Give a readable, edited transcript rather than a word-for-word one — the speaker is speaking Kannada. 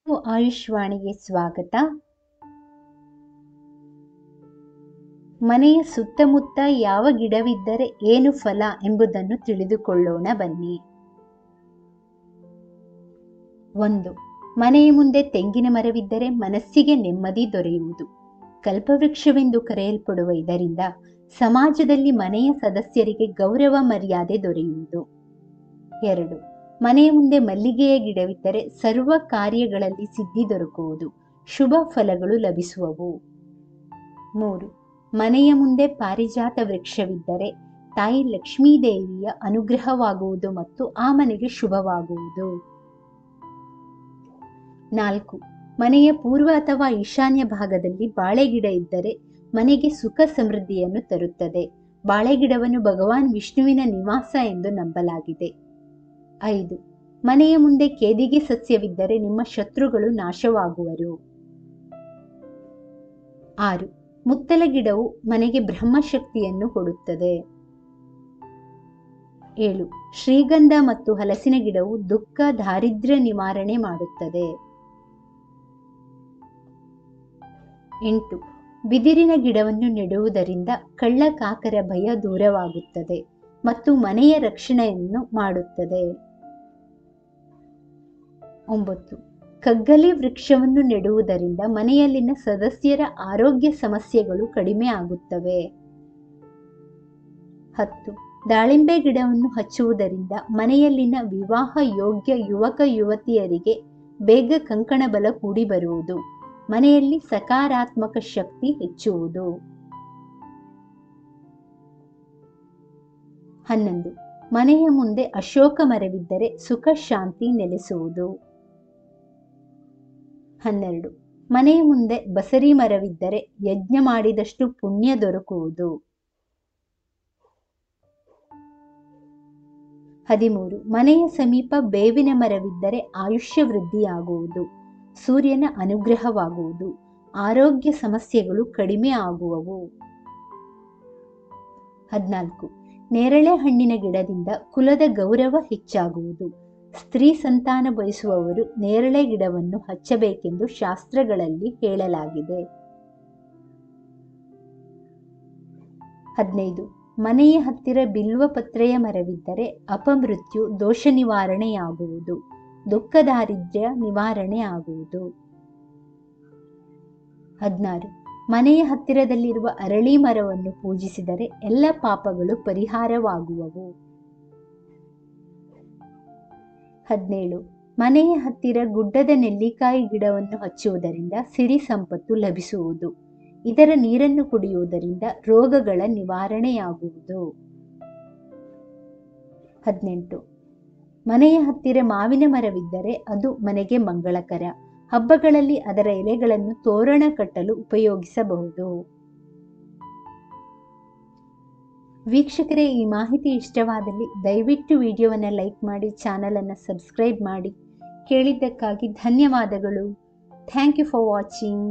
ಆಯುಷ್ವಾಣಿಗೆ ಸ್ವಾಗತ. ಮನೆಯ ಸುತ್ತಮುತ್ತ ಯಾವ ಗಿಡವಿದ್ದರೆ ಏನು ಫಲ ಎಂಬುದನ್ನು ತಿಳಿದುಕೊಳ್ಳೋಣ ಬನ್ನಿ. 1. ಮನೆಯ ಮುಂದೆ ತೆಂಗಿನ ಮರವಿದ್ದರೆ ಮನಸ್ಸಿಗೆ ನೆಮ್ಮದಿ ದೊರೆಯುವುದು. ಕಲ್ಪವೃಕ್ಷವೆಂದು ಕರೆಯಲ್ಪಡುವ ಇದರಿಂದ ಸಮಾಜದಲ್ಲಿ ಮನೆಯ ಸದಸ್ಯರಿಗೆ ಗೌರವ ಮರ್ಯಾದೆ ದೊರೆಯುವುದು. 2. ಮನೆಯ ಮುಂದೆ ಮಲ್ಲಿಗೆಯ ಗಿಡವಿದ್ದರೆ ಸರ್ವ ಕಾರ್ಯಗಳಲ್ಲಿ ಸಿದ್ಧಿ ದೊರಕುವುದು, ಶುಭ ಫಲಗಳು ಲಭಿಸುವವು. 3. ಮನೆಯ ಮುಂದೆ ಪಾರಿಜಾತ ವೃಕ್ಷವಿದ್ದರೆ ತಾಯಿ ಲಕ್ಷ್ಮೀದೇವಿಯ ಅನುಗ್ರಹವಾಗುವುದು ಮತ್ತು ಆ ಮನೆಗೆ ಶುಭವಾಗುವುದು. 4. ಮನೆಯ ಪೂರ್ವ ಅಥವಾ ಈಶಾನ್ಯ ಭಾಗದಲ್ಲಿ ಬಾಳೆಗಿಡ ಇದ್ದರೆ ಮನೆಗೆ ಸುಖ ಸಮೃದ್ಧಿಯನ್ನು ತರುತ್ತದೆ. ಬಾಳೆಗಿಡವನ್ನು ಭಗವಾನ್ ವಿಷ್ಣುವಿನ ನಿವಾಸ ಎಂದು ನಂಬಲಾಗಿದೆ. 5. ಮನೆಯ ಮುಂದೆ ಕೇದಿಗೆ ಸಸ್ಯವಿದ್ದರೆ ನಿಮ್ಮ ಶತ್ರುಗಳು ನಾಶವಾಗುವರು. 6. ಮುತ್ತಲ ಗಿಡವು ಮನೆಗೆ ಬ್ರಹ್ಮಶಕ್ತಿಯನ್ನು ಕೊಡುತ್ತದೆ. 7. ಶ್ರೀಗಂಧ ಮತ್ತು ಹಲಸಿನ ಗಿಡವು ದುಃಖ ದಾರಿದ್ರ್ಯ ನಿವಾರಣೆ ಮಾಡುತ್ತದೆ. 8. ಬಿದಿರಿನ ಗಿಡವನ್ನು ನೆಡುವುದರಿಂದ ಕಳ್ಳಕಾಕರ ಭಯ ದೂರವಾಗುತ್ತದೆ ಮತ್ತು ಮನೆಯ ರಕ್ಷಣೆಯನ್ನು ಮಾಡುತ್ತದೆ. 9. ಕಗ್ಗಲಿ ವೃಕ್ಷವನ್ನು ನೆಡುವುದರಿಂದ ಮನೆಯಲ್ಲಿನ ಸದಸ್ಯರ ಆರೋಗ್ಯ ಸಮಸ್ಯೆಗಳು ಕಡಿಮೆ ಆಗುತ್ತವೆ. 10. ದಾಳಿಂಬೆ ಗಿಡವನ್ನು ಹಚ್ಚುವುದರಿಂದ ಮನೆಯಲ್ಲಿನ ವಿವಾಹ ಯೋಗ್ಯ ಯುವಕ ಯುವತಿಯರಿಗೆ ಬೇಗ ಕಂಕಣ ಬಲ ಕೂಡಿ ಬರುವುದು, ಮನೆಯಲ್ಲಿ ಸಕಾರಾತ್ಮಕ ಶಕ್ತಿ ಹೆಚ್ಚುವುದು. 11. ಮನೆಯ ಮುಂದೆ ಅಶೋಕ ಮರವಿದ್ದರೆ ಸುಖ ಶಾಂತಿ ನೆಲೆಸುವುದು. 12. ಮನೆಯ ಮುಂದೆ ಬಸರಿ ಮರವಿದ್ದರೆ ಯಜ್ಞ ಮಾಡಿದಷ್ಟು ಪುಣ್ಯ ದೊರಕುವುದು. 13. ಮನೆಯ ಸಮೀಪ ಬೇವಿನ ಮರವಿದ್ದರೆ ಆಯುಷ್ಯ ವೃದ್ಧಿಯಾಗುವುದು, ಸೂರ್ಯನ ಅನುಗ್ರಹವಾಗುವುದು, ಆರೋಗ್ಯ ಸಮಸ್ಯೆಗಳು ಕಡಿಮೆ ಆಗುವವು. 14. ನೇರಳೆ ಹಣ್ಣಿನ ಗಿಡದಿಂದ ಕುಲದ ಗೌರವ ಹೆಚ್ಚಾಗುವುದು. ಸ್ತ್ರೀ ಸಂತಾನ ಬಯಸುವವರು ನೇರಳೆ ಗಿಡವನ್ನು ಹಚ್ಚಬೇಕೆಂದು ಶಾಸ್ತ್ರಗಳಲ್ಲಿ ಹೇಳಲಾಗಿದೆ. 15. ಮನೆಯ ಹತ್ತಿರ ಬಿಲ್ವಪತ್ರೆಯ ಮರವಿದ್ದರೆ ಅಪಮೃತ್ಯು ದೋಷ ನಿವಾರಣೆಯಾಗುವುದು, ದುಃಖ ದಾರಿದ್ರ್ಯ ನಿವಾರಣೆ ಆಗುವುದು. 16. ಮನೆಯ ಹತ್ತಿರದಲ್ಲಿರುವ ಅರಳಿ ಮರವನ್ನು ಪೂಜಿಸಿದರೆ ಎಲ್ಲ ಪಾಪಗಳು ಪರಿಹಾರವಾಗುವವು. 17. ಮನೆಯ ಹತ್ತಿರ ಗುಡ್ಡದ ನೆಲ್ಲಿಕಾಯಿ ಗಿಡವನ್ನು ಹಚ್ಚುವುದರಿಂದ ಸಿರಿ ಸಂಪತ್ತು ಲಭಿಸುವುದು, ಇದರ ನೀರನ್ನು ಕುಡಿಯುವುದರಿಂದ ರೋಗಗಳ ನಿವಾರಣೆಯಾಗುವುದು. 18. ಮನೆಯ ಹತ್ತಿರ ಮಾವಿನ ಮರವಿದ್ದರೆ ಅದು ಮನೆಗೆ ಮಂಗಳಕರ, ಹಬ್ಬಗಳಲ್ಲಿ ಅದರ ಎಲೆಗಳನ್ನು ತೋರಣ ಕಟ್ಟಲು ಉಪಯೋಗಿಸಬಹುದು. ವೀಕ್ಷಕರೇ, ಈ ಮಾಹಿತಿ ಇಷ್ಟವಾದಲ್ಲಿ ದಯವಿಟ್ಟು ವಿಡಿಯೋವನ್ನು ಲೈಕ್ ಮಾಡಿ, ಚಾನಲನ್ನು ಸಬ್ಸ್ಕ್ರೈಬ್ ಮಾಡಿ. ಕೇಳಿದ್ದಕ್ಕಾಗಿ ಧನ್ಯವಾದಗಳು. Thank you for watching.